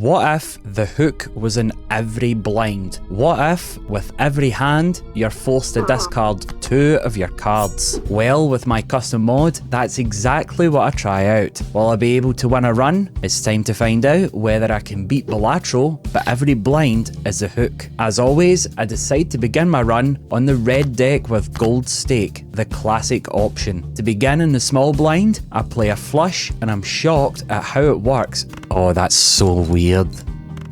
What if the hook was in every blind? What if, with every hand, you're forced to discard 2 of your cards? Well, with my custom mod, that's exactly what I try out. Will I be able to win a run? It's time to find out whether I can beat Balatro, but every blind is a hook. As always, I decide to begin my run on the red deck with gold stake, the classic option. To begin in the small blind, I play a flush and I'm shocked at how it works. Oh, that's so weird.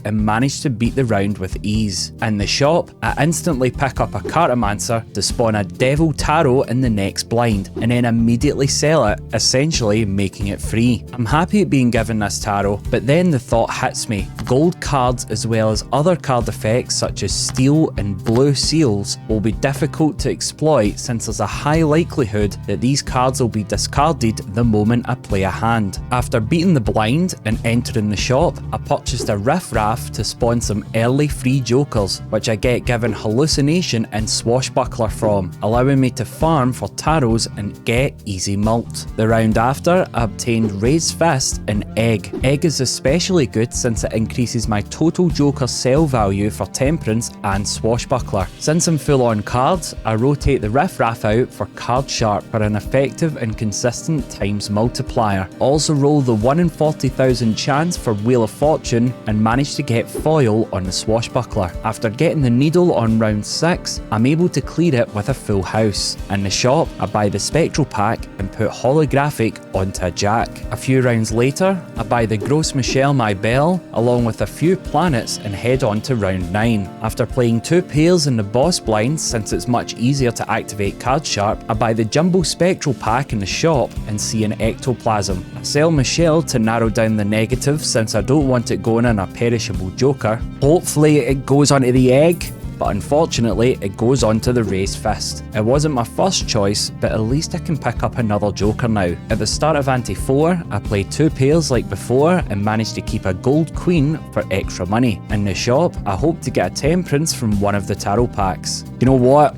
And manage to beat the round with ease. In the shop, I instantly pick up a Cartomancer to spawn a Devil Tarot in the next blind, and then immediately sell it, essentially making it free. I'm happy at being given this tarot, but then the thought hits me. Gold cards as well as other card effects such as steel and blue seals will be difficult to exploit since there's a high likelihood that these cards will be discarded the moment I play a hand. After beating the blind and entering the shop, I purchased a Riff Raff to spawn some early free jokers, which I get given Hallucination and Swashbuckler from, allowing me to farm for tarots and get easy mult. The round after, I obtained Raised Fist and Egg. Egg is especially good since it increases my total joker sell value for Temperance and Swashbuckler. Since I'm full on cards, I rotate the Riff Raff out for Card Sharp for an effective and consistent times multiplier. Also roll the 1 in 40,000 chance for Wheel of Fortune and manage to get foil on the Swashbuckler. After getting the needle on round 6, I'm able to clear it with a full house. In the shop, I buy the Spectral pack and put Holographic onto a Jack. A few rounds later, I buy the Gross Michelle My Belle along with a few planets and head on to round 9. After playing 2 pairs in the boss blind, since it's much easier to activate Card Sharp, I buy the Jumbo Spectral pack in the shop and see an Ectoplasm. I sell Michelle to narrow down the negative since I don't want it going in a perishable joker. Hopefully it goes onto the egg, but unfortunately it goes onto the Raised Fist. It wasn't my first choice, but at least I can pick up another joker now. At the start of Ante 4, I played 2 pairs like before and managed to keep a gold queen for extra money. In the shop, I hope to get a Temperance from one of the tarot packs. You know what?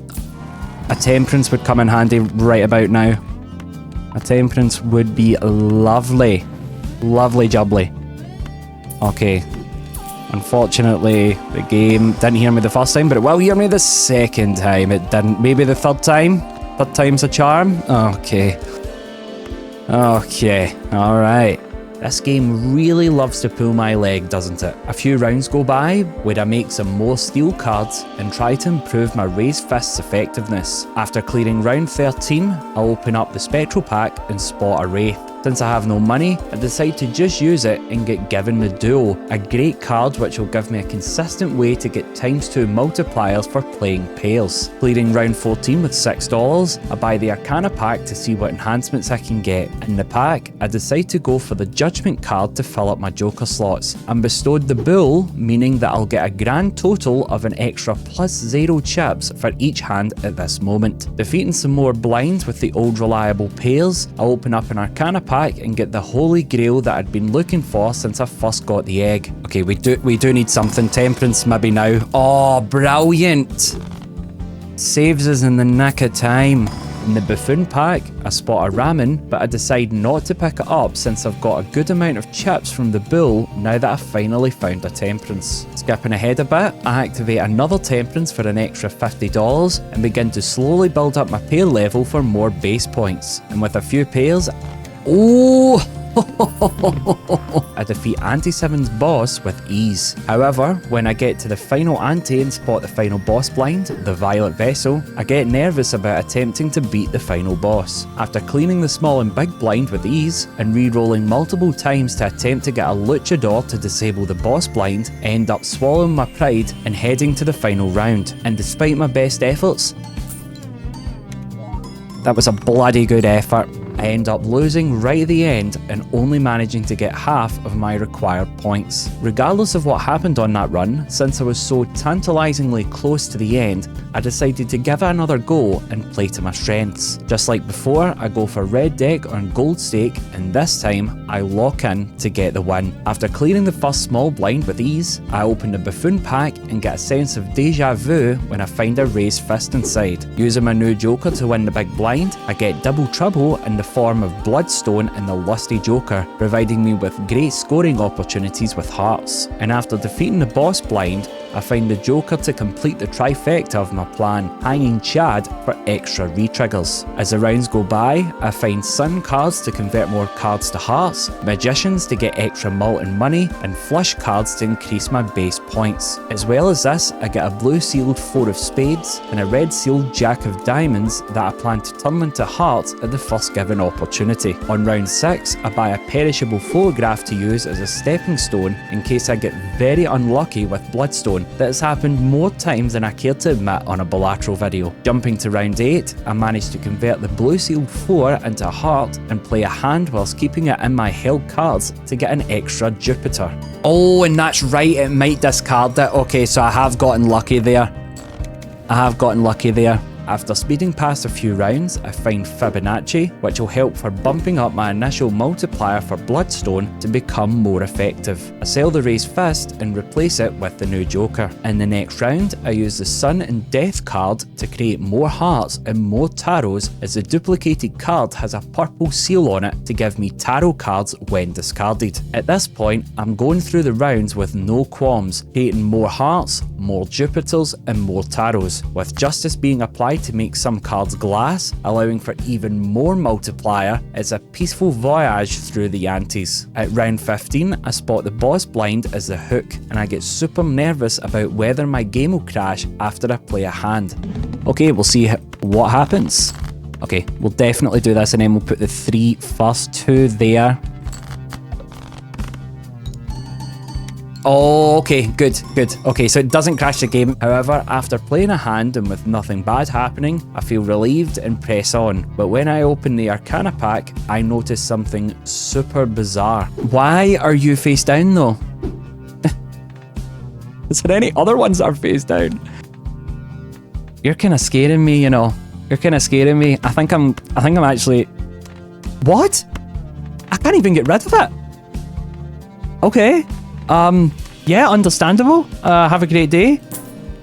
A Temperance would come in handy right about now. A Temperance would be lovely. Lovely jubbly. Okay. Unfortunately, the game didn't hear me the first time, but it will hear me the second time. It didn't. Maybe the third time? Third time's a charm? Okay. Okay. Alright. This game really loves to pull my leg, doesn't it? A few rounds go by where I make some more steel cards and try to improve my Raised Fist's effectiveness. After clearing round 13, I'll open up the Spectral pack and spot a Wraith. Since I have no money, I decide to just use it and get given the Duo, a great card which will give me a consistent way to get ×2 multipliers for playing pairs. Clearing round 14 with $6, I buy the Arcana pack to see what enhancements I can get. In the pack, I decide to go for the Judgment card to fill up my joker slots. I'm bestowed the Bull, meaning that I'll get a grand total of an extra +0 chips for each hand at this moment. Defeating some more blinds with the old reliable pairs, I'll open up an Arcana pack and get the holy grail that I'd been looking for since I first got the egg. Okay, we do need something. Temperance maybe now. Oh, brilliant! Saves us in the nick of time. In the Buffoon pack, I spot a Ramen, but I decide not to pick it up since I've got a good amount of chips from the Bull now that I've finally found a Temperance. Skipping ahead a bit, I activate another Temperance for an extra $50 and begin to slowly build up my pair level for more base points. And with a few pairs, oh! I defeat Ante 7's boss with ease. However, when I get to the final ante and spot the final boss blind, the Violet Vessel, I get nervous about attempting to beat the final boss. After cleaning the small and big blind with ease, and re-rolling multiple times to attempt to get a Luchador to disable the boss blind, I end up swallowing my pride and heading to the final round. And despite my best efforts, that was a bloody good effort. I end up losing right at the end and only managing to get half of my required points. Regardless of what happened on that run, since I was so tantalisingly close to the end, I decided to give it another go and play to my strengths. Just like before, I go for red deck on gold stake, and this time I lock in to get the win. After clearing the first small blind with ease, I open the Buffoon pack and get a sense of deja vu when I find a Raised Fist inside. Using my new joker to win the big blind, I get double trouble in the form of Bloodstone and the Lusty Joker, providing me with great scoring opportunities with hearts. And after defeating the boss blind, I find the Joker to complete the trifecta of my plan, hanging Chad for extra re-triggers. As the rounds go by, I find Sun cards to convert more cards to hearts, Magicians to get extra molten money, and Flush cards to increase my base points. As well as this, I get a blue sealed 4 of spades and a red sealed Jack of diamonds that I plan to turn into hearts at the first given opportunity. On round 6, I buy a perishable photograph to use as a stepping stone in case I get very unlucky with Bloodstone. That has happened more times than I care to admit on a Balatro video. Jumping to round 8, I managed to convert the blue sealed 4 into a heart and play a hand whilst keeping it in my held cards to get an extra Jupiter. Oh, and that's right, it might discard it. Okay, so I have gotten lucky there. After speeding past a few rounds, I find Fibonacci, which will help for bumping up my initial multiplier for Bloodstone to become more effective. I sell the Raised Fist and replace it with the new Joker. In the next round, I use the Sun and Death card to create more hearts and more tarots, as the duplicated card has a purple seal on it to give me tarot cards when discarded. At this point, I'm going through the rounds with no qualms, creating more hearts, more Jupiters and more tarots, with justice being applied to make some cards glass, allowing for even more multiplier. It's a peaceful voyage through the antes. At round 15, I spot the boss blind as the hook, and I get super nervous about whether my game will crash after I play a hand. Okay, we'll see what happens. Okay, we'll definitely do this, and then we'll put the 3 first, 2 there. Oh, okay, good. Okay, so it doesn't crash the game. However, after playing a hand and with nothing bad happening, I feel relieved and press on. But when I open the Arcana pack, I notice something super bizarre. Why are you face down though? Is there any other ones that are face down? You're kind of scaring me, you know. You're kind of scaring me. I think I'm actually... What? I can't even get rid of it. Okay. Yeah, understandable. Have a great day.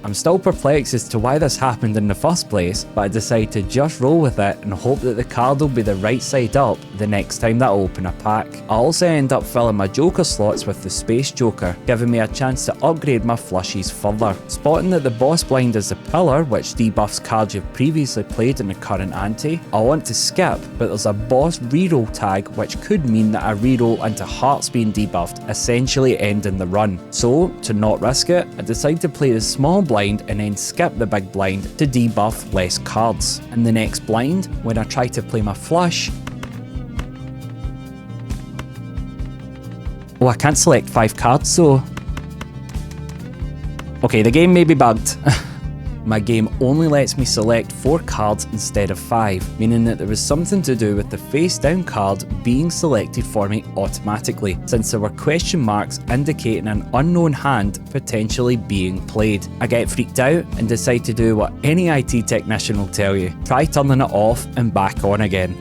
I'm still perplexed as to why this happened in the first place, but I decide to just roll with it and hope that the card will be the right side up the next time that I open a pack. I also end up filling my Joker slots with the Space Joker, giving me a chance to upgrade my flushies further. Spotting that the boss blind is the pillar, which debuffs cards you've previously played in the current ante, I want to skip, but there's a boss reroll tag which could mean that I reroll into hearts being debuffed, essentially ending the run. So, to not risk it, I decide to play the small blind and then skip the big blind to debuff less cards. In the next blind, when I try to play my flush... Oh, I can't select 5 cards, so... Okay, the game may be bugged. My game only lets me select 4 cards instead of 5, meaning that there was something to do with the face down card being selected for me automatically, since there were question marks indicating an unknown hand potentially being played. I get freaked out and decide to do what any IT technician will tell you: try turning it off and back on again.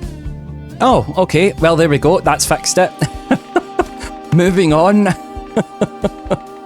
Oh, okay, well there we go, that's fixed it. Moving on.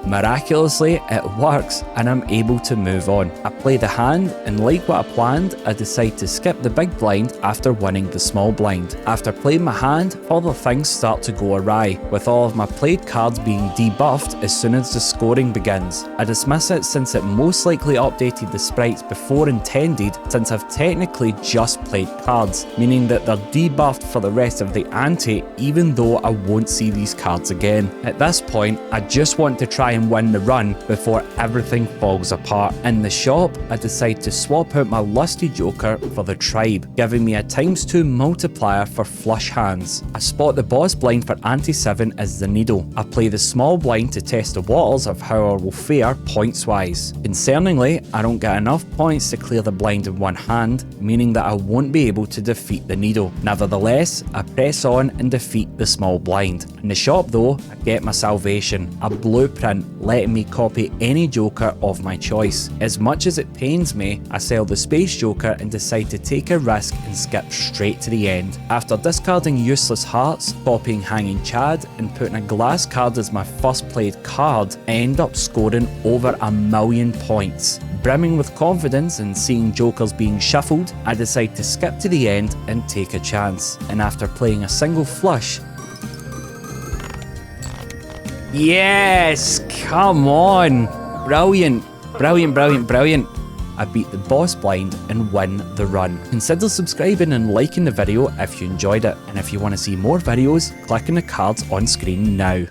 Miraculously, it works and I'm able to move on. I play the hand, and like what I planned, I decide to skip the big blind after winning the small blind. After playing my hand, other things start to go awry, with all of my played cards being debuffed as soon as the scoring begins. I dismiss it since it most likely updated the sprites before intended, since I've technically just played cards, meaning that they're debuffed for the rest of the ante even though I won't see these cards again. At this point, I just want to try and win the run before everything falls apart. In the shop, I decide to swap out my Lusty Joker for the Tribe, giving me a ×2 multiplier for flush hands. I spot the boss blind for ante 7 as the Needle. I play the small blind to test the waters of how I will fare points wise. Concerningly, I don't get enough points to clear the blind in one hand, meaning that I won't be able to defeat the Needle. Nevertheless, I press on and defeat the small blind. In the shop though, I get my salvation, a blueprint letting me copy any Joker of my choice. As much as it pains me, I sell the Space Joker and decide to take a risk and skip straight to the end. After discarding useless hearts, copying Hanging Chad, and putting a glass card as my first played card, I end up scoring over 1,000,000 points. Brimming with confidence and seeing jokers being shuffled, I decide to skip to the end and take a chance. And after playing a single flush... Yes! Come on! Brilliant! Brilliant, brilliant, brilliant! I beat the boss blind and win the run. Consider subscribing and liking the video if you enjoyed it. And if you want to see more videos, click on the cards on screen now.